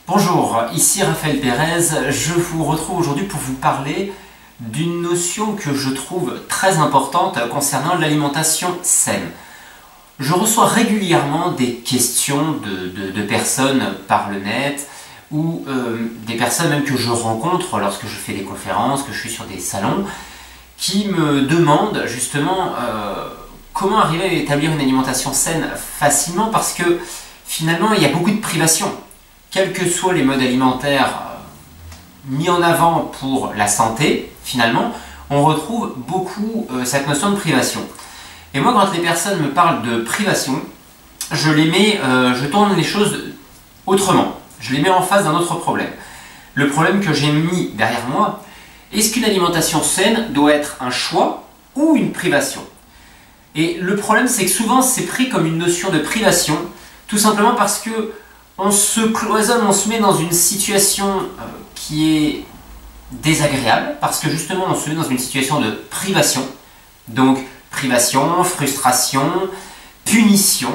Bonjour, ici Raphaël Pérez. Je vous retrouve aujourd'hui pour vous parler d'une notion que je trouve très importante concernant l'alimentation saine. Je reçois régulièrement des questions de personnes par le net ou des personnes même que je rencontre lorsque je fais des conférences, que je suis sur des salons, qui me demandent justement comment arriver à établir une alimentation saine facilement, parce que finalement il y a beaucoup de privations. Quels que soient les modes alimentaires mis en avant pour la santé, finalement, on retrouve beaucoup cette notion de privation. Et moi, quand les personnes me parlent de privation, je tourne les choses autrement. Je les mets en face d'un autre problème. Le problème que j'ai mis derrière moi, est-ce qu'une alimentation saine doit être un choix ou une privation? Et le problème, c'est que souvent, c'est pris comme une notion de privation, tout simplement parce que on se cloisonne, on se met dans une situation qui est désagréable, parce que justement on se met dans une situation de privation. Donc privation, frustration, punition,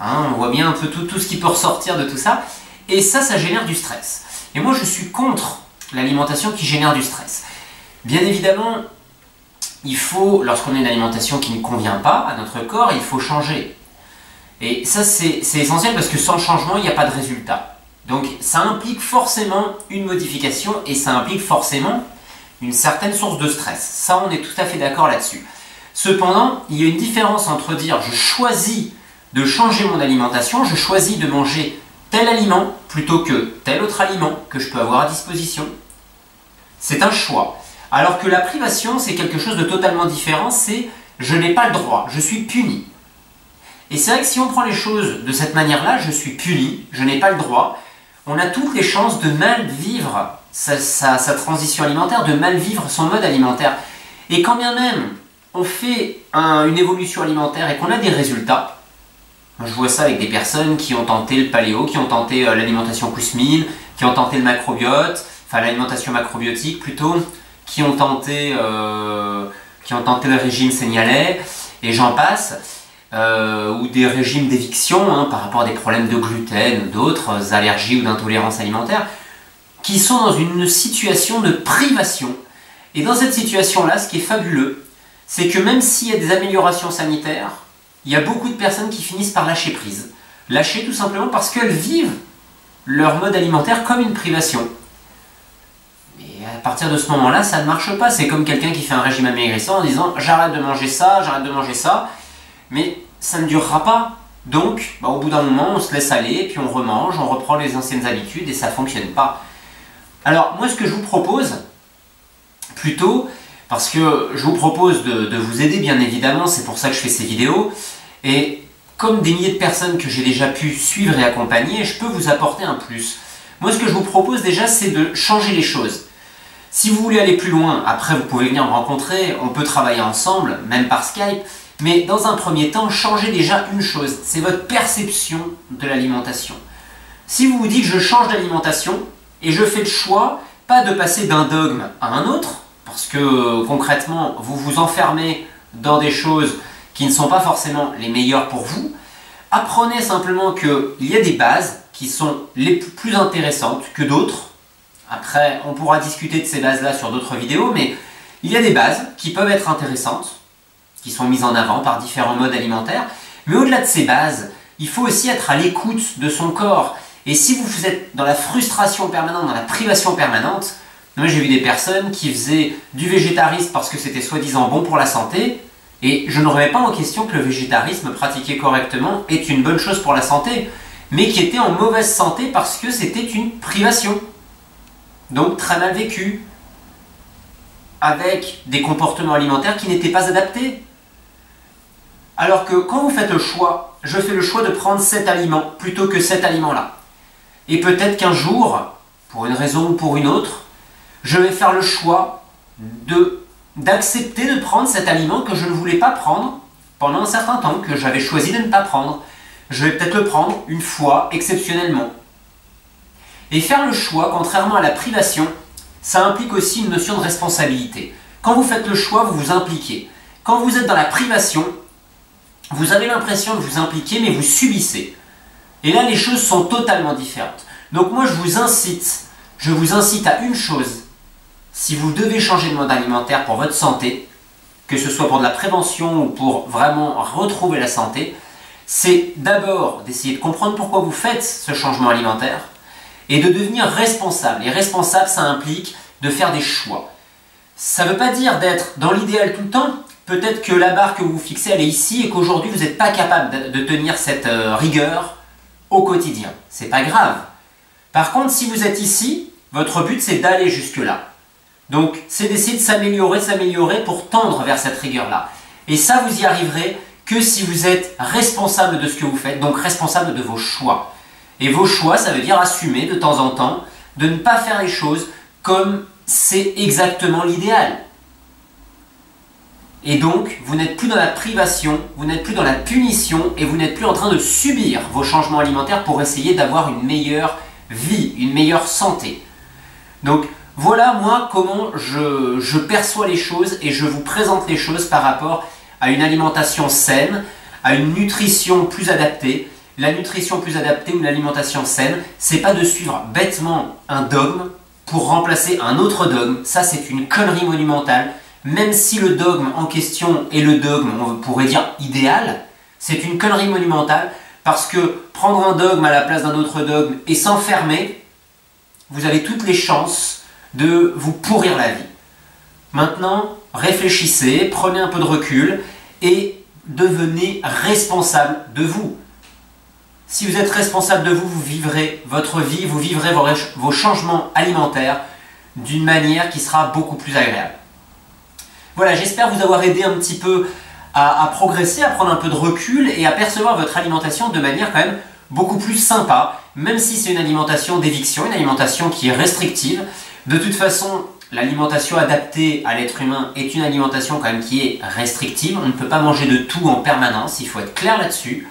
on voit bien un peu tout ce qui peut ressortir de tout ça, et ça génère du stress. Et moi je suis contre l'alimentation qui génère du stress. Bien évidemment, il faut, lorsqu'on a une alimentation qui ne convient pas à notre corps, il faut changer. Et ça, c'est essentiel, parce que sans changement, il n'y a pas de résultat. Donc ça implique forcément une modification, et ça implique forcément une certaine source de stress. Ça, on est tout à fait d'accord là-dessus. Cependant, il y a une différence entre dire je choisis de changer mon alimentation, je choisis de manger tel aliment plutôt que tel autre aliment que je peux avoir à disposition. C'est un choix. Alors que la privation, c'est quelque chose de totalement différent, c'est je n'ai pas le droit, je suis puni. Et c'est vrai que si on prend les choses de cette manière-là, je suis puni, je n'ai pas le droit, on a toutes les chances de mal vivre sa transition alimentaire, de mal vivre son mode alimentaire. Et quand bien même on fait une évolution alimentaire et qu'on a des résultats, je vois ça avec des personnes qui ont tenté le paléo, qui ont tenté l'alimentation Kousmine, qui ont tenté le macrobiote, enfin l'alimentation macrobiotique plutôt, qui ont tenté le régime sénégalais, et j'en passe. Ou des régimes d'éviction par rapport à des problèmes de gluten ou d'autres allergies ou d'intolérance alimentaire, qui sont dans une situation de privation. Et dans cette situation-là, ce qui est fabuleux, c'est que même s'il y a des améliorations sanitaires, il y a beaucoup de personnes qui finissent par lâcher prise. Lâcher tout simplement parce qu'elles vivent leur mode alimentaire comme une privation. Et à partir de ce moment-là, ça ne marche pas. C'est comme quelqu'un qui fait un régime amaigrissant en disant « j'arrête de manger ça, j'arrête de manger ça ». Mais ça ne durera pas. Donc, au bout d'un moment, on se laisse aller, puis on remange, on reprend les anciennes habitudes, et ça ne fonctionne pas. Alors, moi, ce que je vous propose, plutôt, parce que je vous propose de vous aider, bien évidemment, c'est pour ça que je fais ces vidéos, et comme des milliers de personnes que j'ai déjà pu suivre et accompagner, je peux vous apporter un plus. Moi, ce que je vous propose déjà, c'est de changer les choses. Si vous voulez aller plus loin, après, vous pouvez venir me rencontrer, on peut travailler ensemble, même par Skype. Mais dans un premier temps, changez déjà une chose, c'est votre perception de l'alimentation. Si vous vous dites je change d'alimentation et je fais le choix, pas de passer d'un dogme à un autre, parce que concrètement, vous vous enfermez dans des choses qui ne sont pas forcément les meilleures pour vous, apprenez simplement qu'il y a des bases qui sont les plus intéressantes que d'autres. Après, on pourra discuter de ces bases-là sur d'autres vidéos, mais il y a des bases qui peuvent être intéressantes, qui sont mises en avant par différents modes alimentaires. Mais au-delà de ces bases, il faut aussi être à l'écoute de son corps. Et si vous êtes dans la frustration permanente, dans la privation permanente, moi j'ai vu des personnes qui faisaient du végétarisme parce que c'était soi-disant bon pour la santé, et je ne remets pas en question que le végétarisme pratiqué correctement est une bonne chose pour la santé, mais qui était en mauvaise santé parce que c'était une privation. Donc très mal vécu, avec des comportements alimentaires qui n'étaient pas adaptés. Alors que quand vous faites le choix, je fais le choix de prendre cet aliment plutôt que cet aliment-là. Et peut-être qu'un jour, pour une raison ou pour une autre, je vais faire le choix d'accepter de prendre cet aliment que je ne voulais pas prendre pendant un certain temps, que j'avais choisi de ne pas prendre. Je vais peut-être le prendre une fois, exceptionnellement. Et faire le choix, contrairement à la privation, ça implique aussi une notion de responsabilité. Quand vous faites le choix, vous vous impliquez. Quand vous êtes dans la privation, vous avez l'impression de vous impliquer, mais vous subissez. Et là, les choses sont totalement différentes. Donc moi je vous incite à une chose, si vous devez changer de mode alimentaire pour votre santé, que ce soit pour de la prévention ou pour vraiment retrouver la santé, c'est d'abord d'essayer de comprendre pourquoi vous faites ce changement alimentaire et de devenir responsable. Et responsable, ça implique de faire des choix. Ça ne veut pas dire d'être dans l'idéal tout le temps. Peut-être que la barre que vous fixez, elle est ici et qu'aujourd'hui, vous n'êtes pas capable de tenir cette rigueur au quotidien. C'est pas grave. Par contre, si vous êtes ici, votre but, c'est d'aller jusque-là. Donc, c'est d'essayer de s'améliorer pour tendre vers cette rigueur-là. Et ça, vous y arriverez que si vous êtes responsable de ce que vous faites, donc responsable de vos choix. Et vos choix, ça veut dire assumer de temps en temps de ne pas faire les choses comme c'est exactement l'idéal. Et donc, vous n'êtes plus dans la privation, vous n'êtes plus dans la punition et vous n'êtes plus en train de subir vos changements alimentaires pour essayer d'avoir une meilleure vie, une meilleure santé. Donc, voilà moi comment je perçois les choses et je vous présente les choses par rapport à une alimentation saine, à une nutrition plus adaptée. La nutrition plus adaptée ou l'alimentation saine, c'est pas de suivre bêtement un dogme pour remplacer un autre dogme. Ça, c'est une connerie monumentale. Même si le dogme en question est le dogme, on pourrait dire idéal, c'est une connerie monumentale parce que prendre un dogme à la place d'un autre dogme et s'enfermer, vous avez toutes les chances de vous pourrir la vie. Maintenant, réfléchissez, prenez un peu de recul et devenez responsable de vous. Si vous êtes responsable de vous, vous vivrez votre vie, vous vivrez vos changements alimentaires d'une manière qui sera beaucoup plus agréable. Voilà, j'espère vous avoir aidé un petit peu à progresser, à prendre un peu de recul et à percevoir votre alimentation de manière quand même beaucoup plus sympa, même si c'est une alimentation d'éviction, une alimentation qui est restrictive. De toute façon, l'alimentation adaptée à l'être humain est une alimentation quand même qui est restrictive. On ne peut pas manger de tout en permanence, il faut être clair là-dessus.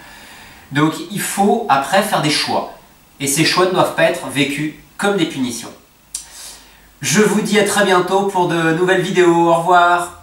Donc il faut après faire des choix. Et ces choix ne doivent pas être vécus comme des punitions. Je vous dis à très bientôt pour de nouvelles vidéos. Au revoir.